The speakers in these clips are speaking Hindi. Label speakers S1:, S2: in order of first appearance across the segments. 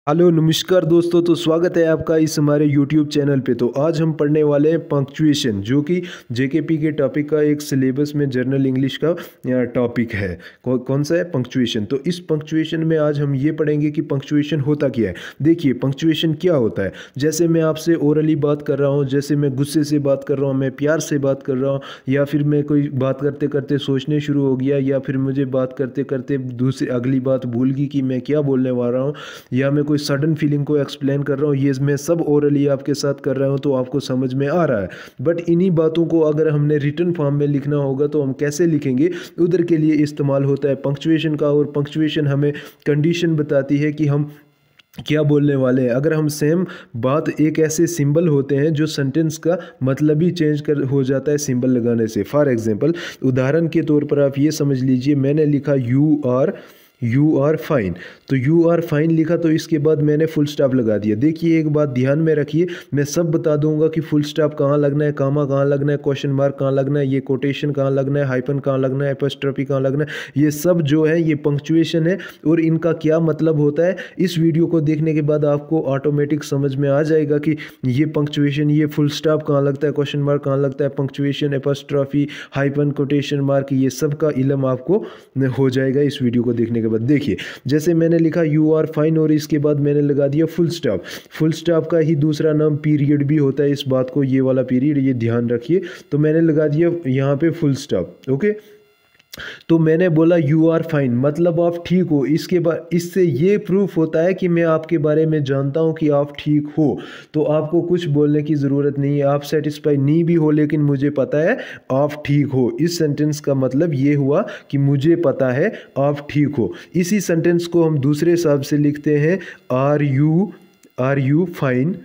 S1: हेलो नमस्कार दोस्तों। तो स्वागत है आपका इस हमारे यूट्यूब चैनल पे। तो आज हम पढ़ने वाले हैं पंक्चुएशन, जो कि जेकेपी के टॉपिक का एक सिलेबस में जर्नल इंग्लिश का टॉपिक है। कौन सा है? पंक्चुएशन। तो इस पंक्चुएशन में आज हम ये पढ़ेंगे कि पंक्चुएशन होता क्या है। देखिए पंक्चुएशन क्या होता है। जैसे मैं आपसे ओरली बात कर रहा हूँ, जैसे मैं गुस्से से बात कर रहा हूँ, मैं प्यार से बात कर रहा हूँ, या फिर मैं कोई बात करते करते सोचने शुरू हो गया, या फिर मुझे बात करते करते दूसरी अगली बात भूल गई कि मैं क्या बोलने वाला हूँ, या मैं कोई सडन फीलिंग को एक्सप्लेन कर रहा हूँ, ये मैं सब ओरली आपके साथ कर रहा हूँ तो आपको समझ में आ रहा है। बट इन्हीं बातों को अगर हमने रिटन फॉर्म में लिखना होगा तो हम कैसे लिखेंगे, उधर के लिए इस्तेमाल होता है पंक्चुएशन का। और पंक्चुएशन हमें कंडीशन बताती है कि हम क्या बोलने वाले हैं। अगर हम सेम बात, एक ऐसे सिंबल होते हैं जो सेंटेंस का मतलब ही चेंज कर हो जाता है सिंबल लगाने से। फॉर एग्जांपल, उदाहरण के तौर पर आप ये समझ लीजिए, मैंने लिखा यू आर फाइन। तो यू आर फाइन लिखा तो इसके बाद मैंने फुल स्टॉप लगा दिया। देखिए एक बात ध्यान में रखिए, मैं सब बता दूंगा कि फुल स्टॉप कहाँ लगना है, कामा कहाँ लगना है, क्वेश्चन मार्क कहाँ लगना है, ये कोटेशन कहाँ लगना है, हाइपन कहाँ लगना है, एपोस्ट्रोफी कहाँ लगना है, ये सब जो है ये पंक्चुएशन है और इनका क्या मतलब होता है। इस वीडियो को देखने के बाद आपको ऑटोमेटिक समझ में आ जाएगा कि ये पंक्चुएशन, ये फुल स्टॉप कहाँ लगता है, क्वेश्चन मार्क कहाँ लगता है, punctuation, apostrophe, hyphen, quotation mark, ये सब का इल्म आपको हो जाएगा इस वीडियो को देखने के बाद। देखिए जैसे मैंने लिखा यू आर फाइन और इसके बाद मैंने लगा दिया फुल स्टॉप। फुल स्टॉप का ही दूसरा नाम पीरियड भी होता है, इस बात को, ये वाला पीरियड, ये ध्यान रखिए। तो मैंने लगा दिया यहाँ पे फुल स्टॉप। ओके, तो मैंने बोला यू आर फाइन, मतलब आप ठीक हो। इसके बाद इससे ये प्रूफ होता है कि मैं आपके बारे में जानता हूँ कि आप ठीक हो। तो आपको कुछ बोलने की ज़रूरत नहीं है। आप सेटिस्फाई नहीं भी हो लेकिन मुझे पता है आप ठीक हो। इस सेंटेंस का मतलब ये हुआ कि मुझे पता है आप ठीक हो। इसी सेंटेंस को हम दूसरे हिसाब से लिखते हैं, आर यू फाइन।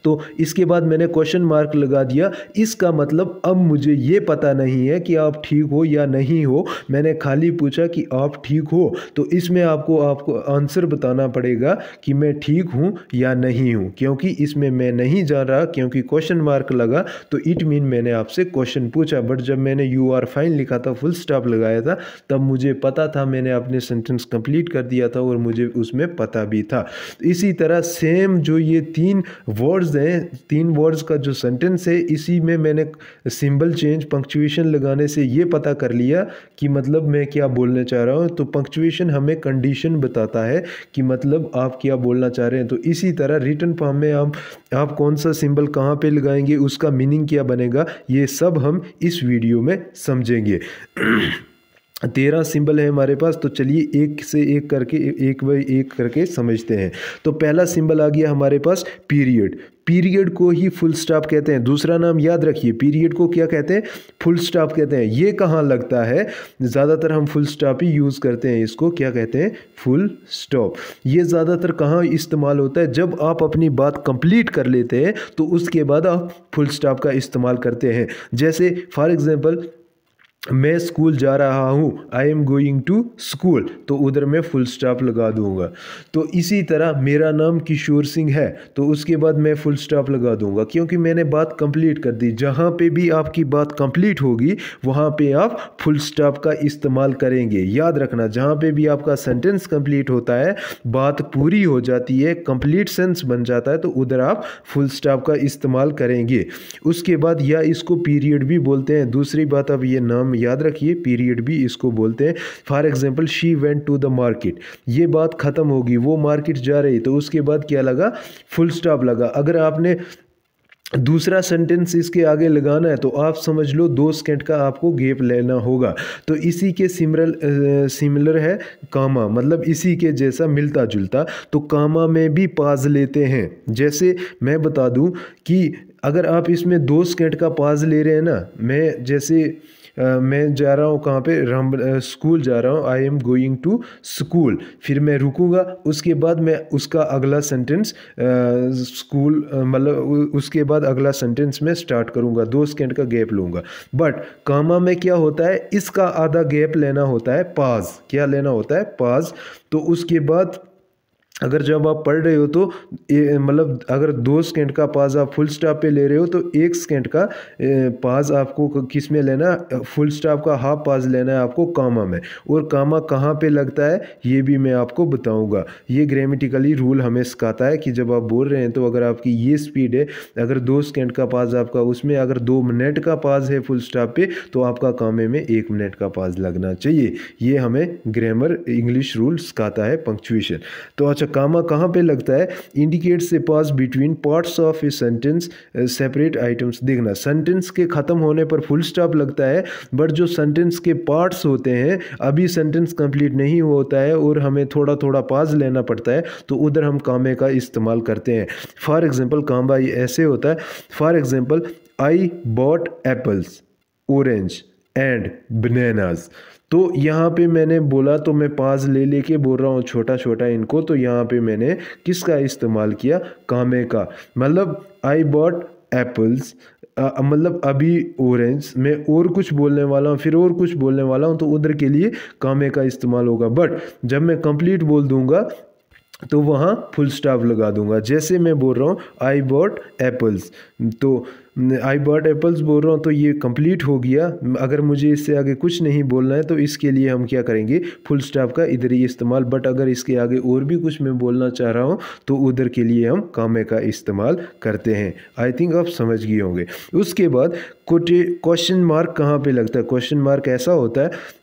S1: तो इसके बाद मैंने क्वेश्चन मार्क लगा दिया। इसका मतलब अब मुझे ये पता नहीं है कि आप ठीक हो या नहीं हो, मैंने खाली पूछा कि आप ठीक हो। तो इसमें आपको आंसर बताना पड़ेगा कि मैं ठीक हूँ या नहीं हूँ, क्योंकि इसमें मैं नहीं जान रहा, क्योंकि क्वेश्चन मार्क लगा तो इट मीन मैंने आपसे क्वेश्चन पूछा। बट जब मैंने यू आर फाइन लिखा था, फुल स्टॉप लगाया था, तब मुझे पता था, मैंने अपने सेंटेंस कंप्लीट कर दिया था और मुझे उसमें पता भी था। इसी तरह सेम जो ये तीन वर्ड्स हैं, तीन वर्ड्स का जो सेंटेंस है, इसी में मैंने सिंबल चेंज, पंक्चुएशन लगाने से ये पता कर लिया कि मतलब मैं क्या बोलने चाह रहा हूँ। तो पंक्चुएशन हमें कंडीशन बताता है कि मतलब आप क्या बोलना चाह रहे हैं। तो इसी तरह रिटन फॉर्म में आप कौन सा सिंबल कहाँ पे लगाएंगे, उसका मीनिंग क्या बनेगा, ये सब हम इस वीडियो में समझेंगे। 13 सिंबल है हमारे पास, तो चलिए एक से एक करके, एक बाई एक करके समझते हैं। तो पहला सिंबल आ गया हमारे पास पीरियड। पीरियड को ही फुल स्टॉप कहते हैं। दूसरा नाम याद रखिए, पीरियड को क्या कहते हैं? फुल स्टॉप कहते हैं। ये कहाँ लगता है? ज़्यादातर हम फुल स्टॉप ही यूज़ करते हैं। इसको क्या कहते हैं? Full stop. ये ज़्यादातर कहाँ इस्तेमाल होता है? जब आप अपनी बात कंप्लीट कर लेते हैं तो उसके बाद आप फुल स्टॉप का इस्तेमाल करते हैं। जैसे फॉर एग्जांपल, मैं स्कूल जा रहा हूँ, I am going to school, तो उधर मैं फुल स्टॉप लगा दूंगा। तो इसी तरह मेरा नाम किशोर सिंह है, तो उसके बाद मैं फुल स्टॉप लगा दूंगा, क्योंकि मैंने बात कंप्लीट कर दी। जहाँ पे भी आपकी बात कंप्लीट होगी वहाँ पे आप फुल स्टॉप का इस्तेमाल करेंगे। याद रखना, जहाँ पे भी आपका सेंटेंस कंप्लीट होता है, बात पूरी हो जाती है, कंप्लीट सेंस बन जाता है, तो उधर आप फुल स्टॉप का इस्तेमाल करेंगे। उसके बाद या इसको पीरियड भी बोलते हैं। दूसरी बात, अब ये नाम याद रखिए, पीरियड भी इसको बोलते हैं। For example, she went to the market, ये बात खत्म होगी, वो मार्केट जा रही, तो उसके बाद क्या लगा? फुल स्टॉप लगा। अगर आपने दूसरा सेंटेंस इसके आगे लगाना है तो आप समझ लो 2 सेकंड का आपको गैप लेना होगा। तो इसी के सिमिलर है कामा, मतलब इसी के जैसा मिलता जुलता। तो कामा में भी पाज लेते हैं। जैसे मैं बता दूं कि अगर आप इसमें 2 सेकंड का पाज ले रहे हैं ना, मैं जैसे मैं जा रहा हूँ कहाँ पे, स्कूल जा रहा हूँ, I am going to school, फिर मैं रुकूंगा, उसके बाद मैं उसका अगला सेंटेंस स्कूल, मतलब उसके बाद अगला सेंटेंस में स्टार्ट करूँगा, 2 सेकंड का गैप लूँगा। बट कामा में क्या होता है? इसका आधा गैप लेना होता है, पाज। क्या लेना होता है? पाज। तो उसके बाद अगर जब आप पढ़ रहे हो तो मतलब अगर 2 सेकंड का पाज आप फुल स्टॉप पे ले रहे हो तो 1 सेकंड का पाज आपको किस में लेना है, फुल स्टॉप का हाफ पाज लेना है आपको कामा में। और कामा कहाँ पे लगता है ये भी मैं आपको बताऊंगा। ये ग्रामेटिकली रूल हमें सिखाता है कि जब आप बोल रहे हैं तो अगर आपकी ये स्पीड है, अगर 2 सेकंड का पाज आपका, उसमें अगर 2 मिनट का पाज है फुल स्टॉप पे, तो आपका कामे में 1 मिनट का पाज लगना चाहिए। ये हमें ग्रामर इंग्लिश रूल सिखाता है पंक्चुएशन। तो अच्छा, कामा कहाँ पे लगता है? Indicates a pause between parts of a sentence separate items. देखना, सेंटेंस के ख़त्म होने पर फुल स्टॉप लगता है, बट जो सेंटेंस के पार्ट्स होते हैं, अभी सेंटेंस कंप्लीट नहीं होता है और हमें थोड़ा थोड़ा पॉज लेना पड़ता है, तो उधर हम कामे का इस्तेमाल करते हैं। फॉर एग्जांपल कामा ऐसे होता है, for example I bought apples, orange and bananas. तो यहाँ पे मैंने बोला तो मैं पाज ले लेके बोल रहा हूँ छोटा छोटा इनको, तो यहाँ पे मैंने किसका इस्तेमाल किया? कामे का। मतलब आई बॉट एप्पल्स, मतलब अभी ऑरेंज, मैं और कुछ बोलने वाला हूँ, फिर और कुछ बोलने वाला हूँ, तो उधर के लिए कामे का इस्तेमाल होगा। बट जब मैं कंप्लीट बोल दूंगा तो वहाँ फुल स्टॉप लगा दूंगा। जैसे मैं बोल रहा हूँ आई बॉट एप्पल्स, तो आई बॉट एप्पल्स बोल रहा हूँ तो ये कंप्लीट हो गया। अगर मुझे इससे आगे कुछ नहीं बोलना है तो इसके लिए हम क्या करेंगे? फुल स्टॉप का इधर ही इस्तेमाल। बट अगर इसके आगे और भी कुछ मैं बोलना चाह रहा हूँ तो उधर के लिए हम कामे का इस्तेमाल करते हैं। आई थिंक आप समझ गए होंगे। उसके बाद क्वेश्चन मार्क कहाँ पे लगता है? क्वेश्चन मार्क ऐसा होता है,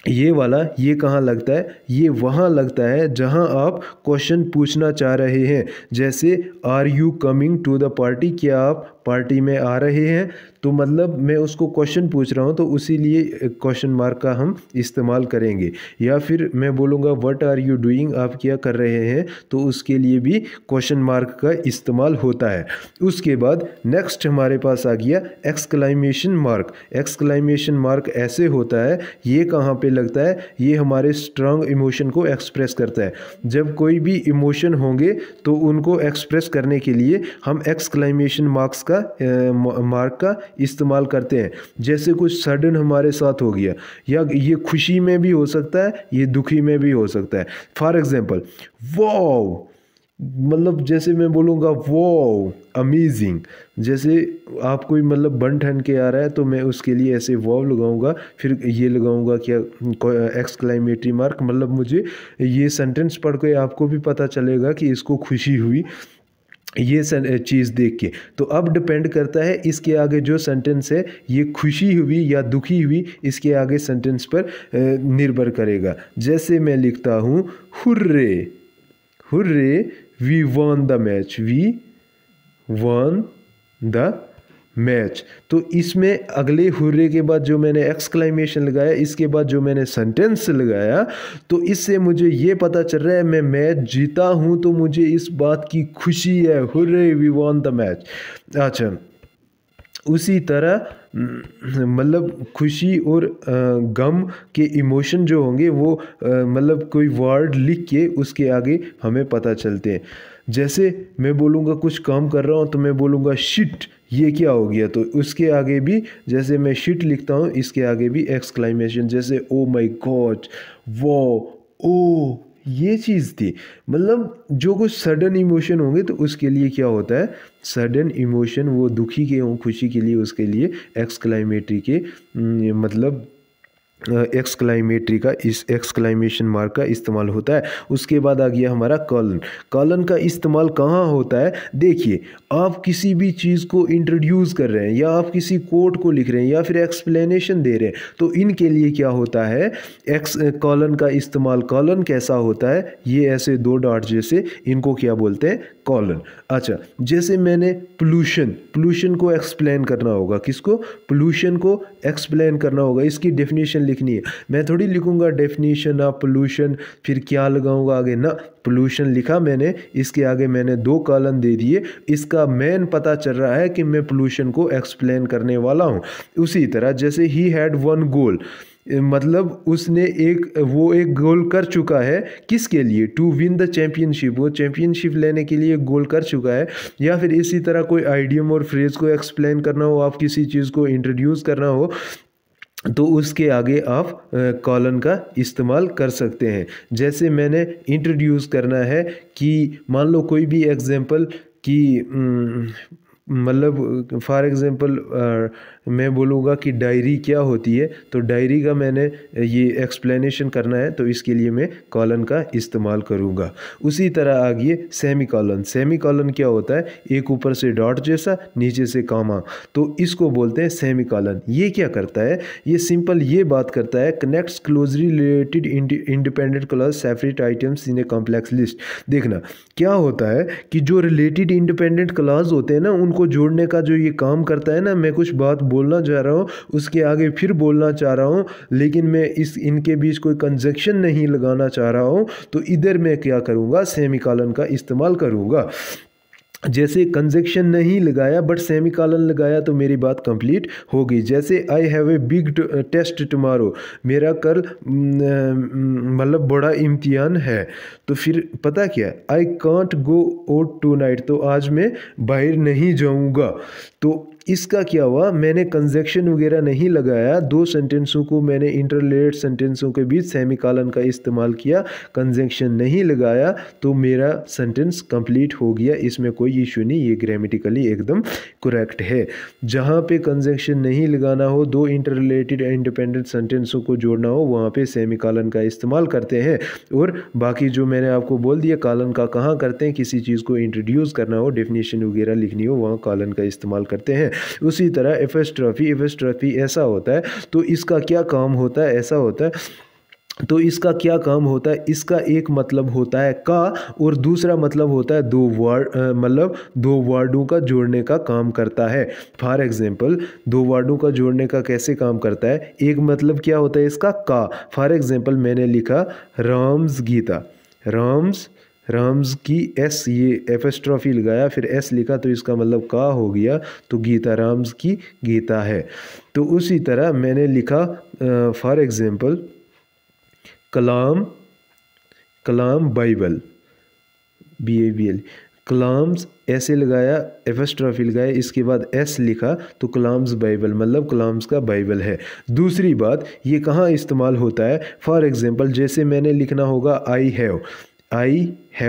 S1: ये वाला, ये कहाँ लगता है? ये वहाँ लगता है जहाँ आप क्वेश्चन पूछना चाह रहे हैं। जैसे are you coming to the party, क्या आप पार्टी में आ रहे हैं? तो मतलब मैं उसको क्वेश्चन पूछ रहा हूँ, तो उसी लिए क्वेश्चन मार्क का हम इस्तेमाल करेंगे। या फिर मैं बोलूँगा व्हाट आर यू डूइंग, आप क्या कर रहे हैं? तो उसके लिए भी क्वेश्चन मार्क का इस्तेमाल होता है। उसके बाद नेक्स्ट हमारे पास आ गया एक्सक्लामेशन मार्क। एक्सक्लामेशन मार्क ऐसे होता है, ये कहाँ पे लगता है? ये हमारे स्ट्रांग इमोशन को एक्सप्रेस करता है। जब कोई भी इमोशन होंगे तो उनको एक्सप्रेस करने के लिए हम एक्सक्लामेशन मार्क का इस्तेमाल करते हैं। जैसे कुछ सडन हमारे साथ हो गया, या ये खुशी में भी हो सकता है, ये दुखी में भी हो सकता है। फॉर एग्जाम्पल वाओ, मतलब जैसे मैं बोलूँगा वाओ अमेजिंग, जैसे आप कोई मतलब बन ठन के आ रहा है तो मैं उसके लिए ऐसे वाओ लगाऊंगा, फिर ये लगाऊंगा क्या? Exclamatory mark. मतलब मुझे ये सेंटेंस पढ़ के आपको भी पता चलेगा कि इसको खुशी हुई ये चीज़ देख के। तो अब डिपेंड करता है इसके आगे जो सेंटेंस है ये खुशी हुई या दुखी हुई, इसके आगे सेंटेंस पर निर्भर करेगा। जैसे मैं लिखता हूँ hurray, hurray we won the match, we won the match. तो इसमें अगले हुर्रे के बाद जो मैंने एक्सक्लेमेशन लगाया, इसके बाद जो मैंने सेंटेंस लगाया, तो इससे मुझे ये पता चल रहा है मैं मैच जीता हूँ, तो मुझे इस बात की खुशी है, hurray we won the match. अच्छा, उसी तरह मतलब खुशी और गम के इमोशन जो होंगे वो मतलब कोई वर्ड लिख के उसके आगे हमें पता चलते हैं। जैसे मैं बोलूँगा कुछ काम कर रहा हूँ तो मैं बोलूँगा शिट, ये क्या हो गया? तो उसके आगे भी जैसे मैं शिट लिखता हूँ, इसके आगे भी एक्सक्लेमेशन, जैसे ओ माय गॉड, वो, ओ ये चीज़ थी। मतलब जो कुछ सडन इमोशन होंगे तो उसके लिए क्या होता है? सडन इमोशन, वो दुखी के हों खुशी के लिए, उसके लिए एक्सक्लेमेटरी के मतलब एक्सक्लेमेटरी का, इस एक्सक्लेमेशन मार्क का इस्तेमाल होता है। उसके बाद आ गया हमारा कॉलन। कॉलन का इस्तेमाल कहाँ होता है? देखिए, आप किसी भी चीज़ को इंट्रोड्यूस कर रहे हैं, या आप किसी कोड को लिख रहे हैं, या फिर एक्सप्लेनेशन दे रहे हैं, तो इनके लिए क्या होता है? कॉलन का इस्तेमाल। कॉलन कैसा होता है? ये ऐसे 2 डॉट जैसे, इनको क्या बोलते हैं? कॉलन। अच्छा, जैसे मैंने पोल्यूशन, पोल्यूशन को एक्सप्लेन करना होगा, किसको? पोल्यूशन को एक्सप्लेन करना होगा, इसकी डेफिनेशन लिखनी है। मैं थोड़ी लिखूंगा डेफिनेशन ऑफ पोल्यूशन फिर क्या लगाऊंगा आगे ना। पोल्यूशन लिखा मैंने, इसके आगे मैंने 2 कॉलन दे दिए, इसका मेन पता चल रहा है कि मैं पोल्यूशन को एक्सप्लेन करने वाला हूँ। उसी तरह जैसे ही हैड 1 गोल, मतलब उसने एक गोल कर चुका है, किसके लिए? टू विन द चैम्पियनशिप, वो चैम्पियनशिप लेने के लिए गोल कर चुका है। या फिर इसी तरह कोई आइडियम और फ्रेज को एक्सप्लेन करना हो, आप किसी चीज़ को इंट्रोड्यूस करना हो, तो उसके आगे आप कॉलन का इस्तेमाल कर सकते हैं। जैसे मैंने इंट्रोड्यूस करना है कि मान लो कोई भी एग्जांपल कि मतलब फॉर एग्जांपल मैं बोलूँगा कि डायरी क्या होती है, तो डायरी का मैंने ये एक्सप्लेनेशन करना है, तो इसके लिए मैं कॉलन का इस्तेमाल करूँगा। उसी तरह आगे सेमी कॉलन। सेमी कॉलन क्या होता है? एक ऊपर से डॉट जैसा, नीचे से कॉमा, तो इसको बोलते हैं सेमी कॉलन। ये क्या करता है? ये सिंपल ये बात करता है, connects closely related independent clause separate items in a complex list. देखना क्या होता है कि जो रिलेटेड इंडिपेंडेंट क्लॉज होते हैं ना, उनको जोड़ने का जो ये काम करता है ना, मैं कुछ बात बोलना चाह रहा हूँ, उसके आगे फिर बोलना चाह रहा हूँ, लेकिन मैं इनके बीच कोई कंजक्शन नहीं लगाना चाह रहा हूँ, तो इधर मैं क्या करूँगा? सेमीकोलन का इस्तेमाल करूँगा। जैसे कंजक्शन नहीं लगाया बट सेमीकोलन लगाया तो मेरी बात कंप्लीट हो गई। जैसे I have a big test tomorrow, मेरा कल मतलब बड़ा इम्तिहान है, तो फिर पता क्या, I can't go out tonight, तो आज मैं बाहर नहीं जाऊंगा। तो इसका क्या हुआ? मैंने कंजक्शन वगैरह नहीं लगाया, दो सेंटेंसों को मैंने इंटरलेटेड सेंटेंसों के बीच सेमीकोलन का इस्तेमाल किया, कंजक्शन नहीं लगाया, तो मेरा सेंटेंस कंप्लीट हो गया। इसमें कोई इशू नहीं, ये ग्रामेटिकली एकदम करेक्ट है। जहाँ पे कंजक्शन नहीं लगाना हो, दो इंटरलेटेड इंडिपेंडेंट सेंटेंसों को जोड़ना हो, वहाँ पे सेमीकोलन का इस्तेमाल करते हैं। और बाकी जो मैंने आपको बोल दिया कॉलन का कहाँ करते हैं, किसी चीज़ को इंट्रोड्यूस करना हो, डेफिनेशन वगैरह लिखनी हो, वहाँ कॉलन का इस्तेमाल करते हैं। उसी तरह एपिस्ट्रॉफी ऐसा होता है, तो इसका क्या काम होता है? ऐसा होता है, तो इसका क्या काम होता है? इसका एक मतलब होता है का, और दूसरा मतलब होता है दो वर्ड, मतलब दो वर्डों का जोड़ने का काम करता है। फॉर एग्जांपल दो वर्डों का जोड़ने का कैसे काम करता है? एक मतलब क्या होता है इसका? का। फॉर एग्जांपल मैंने लिखा राम्स गीता, राम्स की एस, ये एपिस्ट्रॉफी लगाया, फिर एस लिखा, तो इसका मतलब का हो गया, तो गीता राम्स की गीता है। तो उसी तरह मैंने लिखा for example Kalam Bible, BABL, Kalam's ऐसे लगाया, एपिस्ट्रॉफी लगाया, इसके बाद एस लिखा, तो कलाम्स बाइबल, मतलब कलाम्स का बाइबल है। दूसरी बात, ये कहाँ इस्तेमाल होता है? फॉर एग्जांपल जैसे मैंने लिखना होगा आई हैव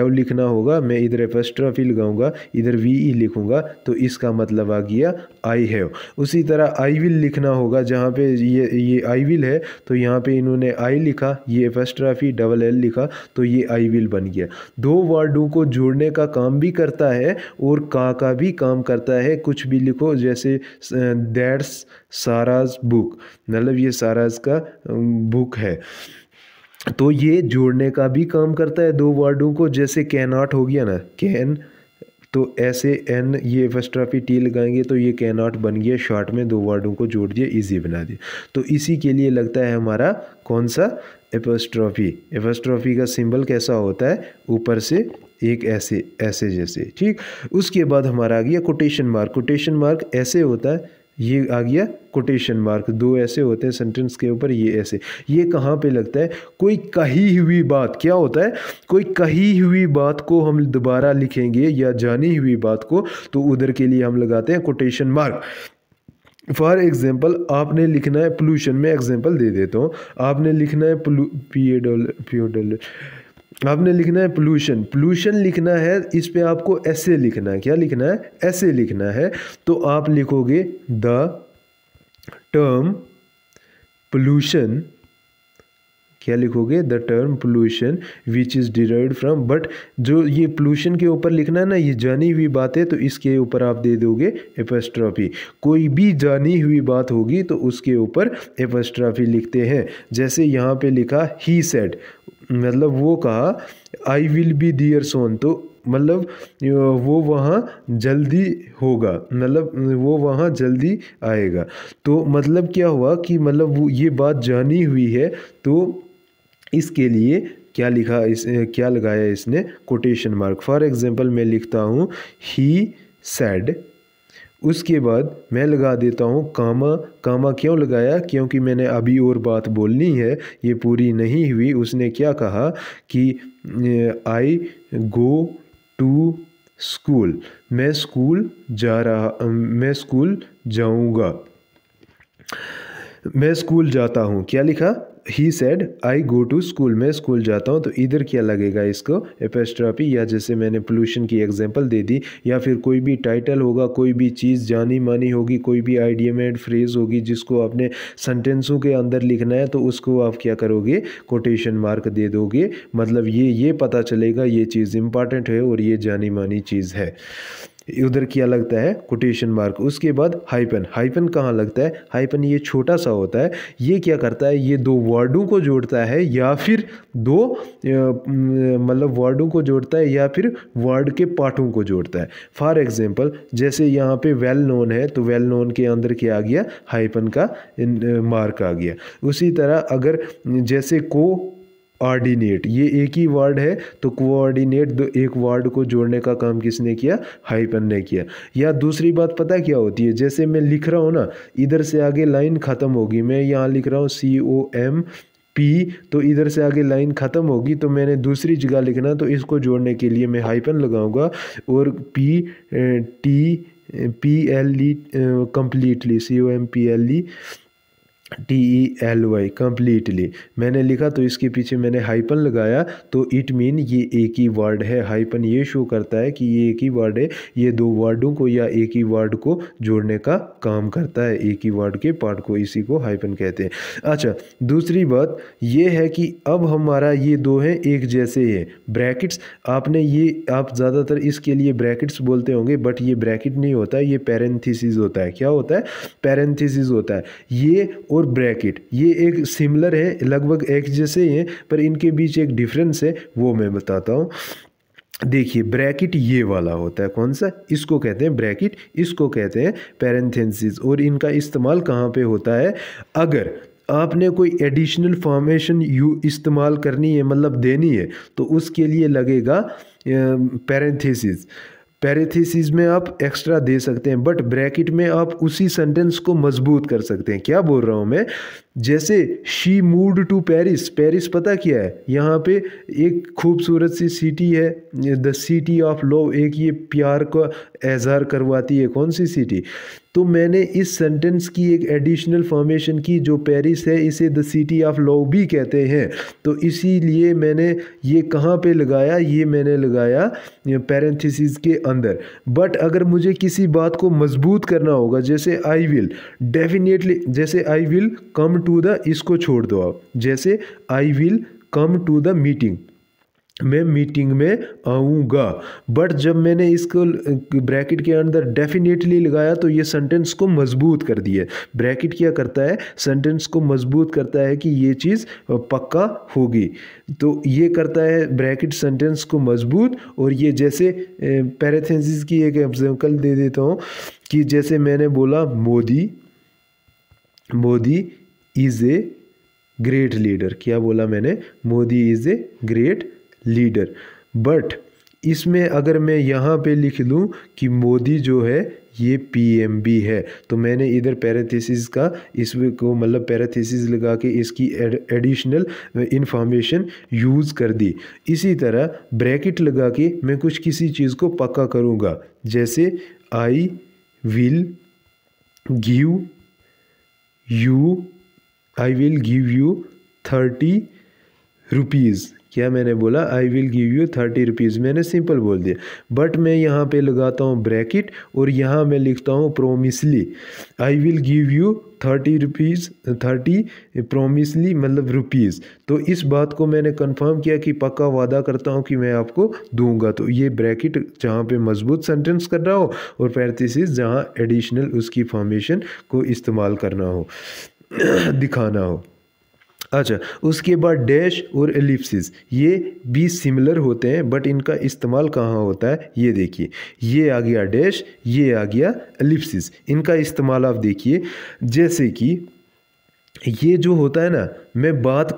S1: लिखना होगा, मैं इधर एपिस्ट्रॉफी लगाऊंगा, इधर VE लिखूंगा, तो इसका मतलब आ गया आई हैव। उसी तरह आई विल लिखना होगा, जहाँ पे ये आई विल है, तो यहाँ पे इन्होंने आई लिखा, ये एपिस्ट्रॉफी LL लिखा, तो ये आई विल बन गया। दो वर्डों को जोड़ने का काम भी करता है और का भी काम करता है। कुछ भी लिखो, जैसे दैट्स साराज बुक, मतलब ये साराज का बुक है, तो ये जोड़ने का भी काम करता है दो वर्डों को। जैसे कैन नॉट हो गया ना, कैन, तो ऐसे एन, ये एपिस्ट्रॉफी T लगाएंगे, तो ये कैन नॉट बन गया, शॉर्ट में दो वर्डों को जोड़ दिया, इजी बना दिया। तो इसी के लिए लगता है हमारा कौन सा? एपिस्ट्रॉफी का सिंबल कैसा होता है? ऊपर से एक ऐसे जैसे, ठीक। उसके बाद हमारा आ गया कोटेशन मार्क ऐसे होता है, ये आ गया कोटेशन मार्क, दो ऐसे होते हैं सेंटेंस के ऊपर, ये ऐसे। ये कहाँ पे लगता है? कोई कही हुई बात, क्या होता है? कोई कही हुई बात को हम दोबारा लिखेंगे या जानी हुई बात को, तो उधर के लिए हम लगाते हैं कोटेशन मार्क। फॉर एग्जाम्पल आपने लिखना है पोल्यूशन, मैं एग्जाम्पल दे देता हूँ। आपने लिखना है आपने लिखना है पोल्यूशन लिखना है, इस पे आपको ऐसे लिखना है। क्या लिखना है? ऐसे लिखना है। तो आप लिखोगे द टर्म पोल्यूशन, क्या लिखोगे? The term pollution which is derived from, but जो ये पोल्यूशन के ऊपर लिखना है ना, ये जानी हुई बात है, तो इसके ऊपर आप दे दोगे एपिस्ट्रॉफी। कोई भी जानी हुई बात होगी तो उसके ऊपर एपिस्ट्रॉफी लिखते हैं। जैसे यहाँ पे लिखा ही सेड, मतलब वो कहा, आई विल बी देयर सोन, तो मतलब वो वहाँ जल्दी होगा, मतलब वो वहाँ जल्दी आएगा। तो मतलब क्या हुआ कि मतलब वो ये बात जानी हुई है, तो इसके लिए क्या लिखा, क्या लगाया इसने? Quotation mark. फॉर एग्जांपल मैं लिखता हूँ ही सेड, उसके बाद मैं लगा देता हूँ कामा क्यों लगाया? क्योंकि मैंने अभी और बात बोलनी है, ये पूरी नहीं हुई। उसने क्या कहा कि आई गो टू स्कूल, मैं स्कूल जाऊँगा। मैं स्कूल जाता हूँ, क्या लिखा, he said I go to school, मैं स्कूल जाता हूँ। तो इधर क्या लगेगा इसको, एपोस्ट्रोफी, या जैसे मैंने पोल्यूशन की एग्जांपल दे दी, या फिर कोई भी टाइटल होगा, कोई भी चीज़ जानी मानी होगी, कोई भी आइडियमेड फ्रेज होगी जिसको आपने सेंटेंसों के अंदर लिखना है, तो उसको आप क्या करोगे, कोटेशन मार्क दे दोगे। मतलब ये पता चलेगा ये चीज़ इंपॉर्टेंट है और ये जानी मानी चीज़ है। उधर क्या लगता है, कोटेशन मार्क। उसके बाद हाइपन, हाइपन कहाँ लगता है, हाइपन ये छोटा सा होता है, ये क्या करता है, ये दो वर्डों को जोड़ता है या फिर दो मतलब वर्डों को जोड़ता है या फिर वर्ड के पार्टों को जोड़ता है। फॉर एग्जांपल जैसे यहाँ पे वेल नोन है, तो वेल नोन के अंदर क्या आ गया, हाइपन का मार्क आ गया। उसी तरह अगर जैसे कोऑर्डिनेट, ये एक ही वर्ड है, तो कोऑर्डिनेट दो एक वर्ड को जोड़ने का काम किसने किया, हाइपन ने किया। या दूसरी बात पता क्या होती है, जैसे मैं लिख रहा हूँ ना, इधर से आगे लाइन ख़त्म होगी, मैं यहाँ लिख रहा हूँ COMP, तो इधर से आगे लाइन ख़त्म होगी, तो मैंने दूसरी जगह लिखना, तो इसको जोड़ने के लिए मैं हाइपन लगाऊंगा। और PLE कम्प्लीटली, COMPLETELY कम्प्लीटली मैंने लिखा, तो इसके पीछे मैंने हाइपन लगाया, तो इट मीन ये एक ही वर्ड है। हाइपन ये शो करता है कि ये एक ही वर्ड है, ये दो वर्डों को या एक ही वर्ड को जोड़ने का काम करता है, एक ही वर्ड के पार्ट को, इसी को हाइपन कहते हैं। अच्छा, दूसरी बात ये है कि अब हमारा ये दो हैं एक जैसे हैं, ब्रैकेट्स, आपने ये आप ज़्यादातर इसके लिए ब्रैकेट्स बोलते होंगे, बट ये ब्रैकेट नहीं होता है, ये पैरेंथेसिस होता है। क्या होता है, पैरेंथेसिस होता है। ये और ब्रैकेट ये एक सिमिलर है, लगभग एक जैसे हैं, पर इनके बीच एक डिफरेंस है, वो मैं बताता हूँ। देखिए, ब्रैकेट ये वाला होता है, कौन सा, इसको कहते हैं ब्रैकेट, इसको कहते हैं पैरेंथेसिस। और इनका इस्तेमाल कहाँ पे होता है, अगर आपने कोई एडिशनल फॉर्मेशन इस्तेमाल करनी है, मतलब देनी है, तो उसके लिए लगेगा पैरेंथेसिस। पैरेंथेसिस में आप एक्स्ट्रा दे सकते हैं, बट ब्रैकेट में आप उसी सेंटेंस को मजबूत कर सकते हैं। क्या बोल रहा हूँ मैं, जैसे she moved to Paris, Paris पता क्या है, यहाँ पे एक खूबसूरत सी सिटी है, द सिटी ऑफ लव, एक ये प्यार का एजहार करवाती है, कौन सी सिटी। तो मैंने इस सेंटेंस की एक एडिशनल फॉर्मेशन की, जो पेरिस है इसे द सिटी ऑफ लव भी कहते हैं, तो इसीलिए मैंने ये कहाँ पे लगाया, ये मैंने लगाया पैरेंथेसिस के अंदर। बट अगर मुझे किसी बात को मजबूत करना होगा, जैसे आई विल, डेफिनेटली, जैसे I will come to the, इसको छोड़ दो आप, जैसे I will come to the meeting, मैं मीटिंग में आऊँगा। बट जब मैंने इसको ब्रैकेट के अंदर डेफिनेटली लगाया, तो ये सेंटेंस को मजबूत कर दिया। ब्रैकेट क्या करता है, सेंटेंस को मजबूत करता है कि ये चीज़ पक्का होगी, तो ये करता है ब्रैकेट सेंटेंस को मजबूत। और ये जैसे पैरेंथेसिस की एक एग्जांपल दे देता हूँ, कि जैसे मैंने बोला Modi is a great leader, क्या बोला मैंने, Modi is a great leader. But इसमें अगर मैं यहाँ पे लिख दूँ कि मोदी जो है ये PMB है, तो मैंने इधर पैरेंथेसिस का इसको मतलब पैरेंथेसिस लगा के इसकी एडिशनल इंफॉर्मेशन यूज़ कर दी। इसी तरह ब्रैकेट लगा के मैं कुछ किसी चीज़ को पक्का करूँगा, जैसे I will give you 30 rupees, क्या मैंने बोला, आई विल गिव यू 30 रुपीज़, मैंने सिंपल बोल दिया। बट मैं यहाँ पे लगाता हूँ ब्रैकेट, और यहाँ मैं लिखता हूँ promisingly, I will give you 30 rupees, 30 promisingly मतलब रुपीज़। तो इस बात को मैंने कंफर्म किया कि पक्का वादा करता हूँ कि मैं आपको दूंगा। तो ये ब्रैकेट जहाँ पे मजबूत सेंटेंस कर रहा हो, और पैरेंथेसिस जहाँ एडिशनल उसकी फॉर्मेशन को इस्तेमाल करना हो, दिखाना हो। अच्छा, उसके बाद डैश और एलिप्सिस, ये भी सिमिलर होते हैं, बट इनका इस्तेमाल कहाँ होता है, ये देखिए, ये आ गया डैश, ये आ गया एलिप्सिस। इनका इस्तेमाल आप देखिए, जैसे कि ये जो होता है ना, मैं बात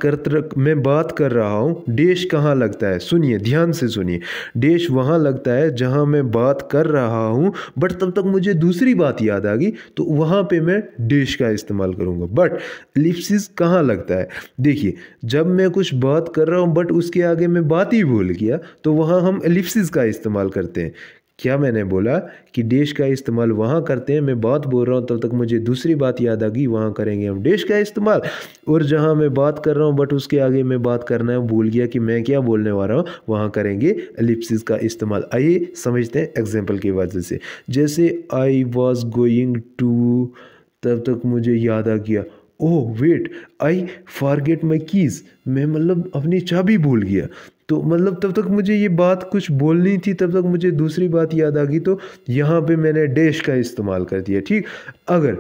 S1: कर रहा हूँ, डैश कहाँ लगता है, सुनिए ध्यान से सुनिए, डैश वहाँ लगता है जहाँ मैं बात कर रहा हूँ, बट तब तक मुझे दूसरी बात याद आ गई, तो वहाँ पे मैं डैश का इस्तेमाल करूँगा। बट एलिप्सिस कहाँ लगता है, देखिए, जब मैं कुछ बात कर रहा हूँ बट उसके आगे मैं बात ही भूल गया, तो वहाँ हम एलिप्सिस का इस्तेमाल करते हैं। क्या मैंने बोला कि डैश का इस्तेमाल वहाँ करते हैं, मैं बात बोल रहा हूँ तब तक मुझे दूसरी बात याद आ गई, वहाँ करेंगे हम डैश का इस्तेमाल। और जहाँ मैं बात कर रहा हूँ बट उसके आगे मैं बात करना है भूल गया कि मैं क्या बोलने वाला हूँ, वहाँ करेंगे एलिप्सिस का इस्तेमाल। आइए समझते हैं एग्जाम्पल की वजह से। जैसे आई वॉज गोइंग टू, तब तक मुझे याद आ गया, oh wait I forget my keys, मैं मतलब अपनी चाबी भूल गया। तो मतलब तब तक मुझे ये बात कुछ बोलनी थी, तब तक मुझे दूसरी बात याद आ गई, तो यहाँ पे मैंने डैश का इस्तेमाल कर दिया। ठीक, अगर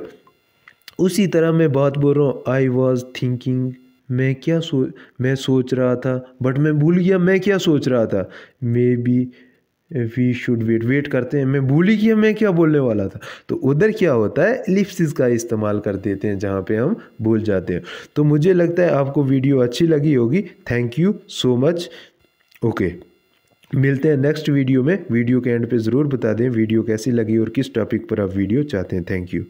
S1: उसी तरह मैं बात बोल रहा हूँ आई वॉज थिंकिंग, मैं सोच रहा था, बट मैं भूल गया मैं क्या सोच रहा था, maybe we should wait करते हैं, मैं भूल ही गया मैं क्या बोलने वाला था। तो उधर क्या होता है, एलिप्सिस का इस्तेमाल कर देते हैं जहाँ पे हम भूल जाते हैं। तो मुझे लगता है आपको वीडियो अच्छी लगी होगी। Thank you so much. Okay, मिलते हैं नेक्स्ट वीडियो में। वीडियो के एंड पे ज़रूर बता दें वीडियो कैसी लगी और किस टॉपिक पर आप वीडियो चाहते हैं। Thank you.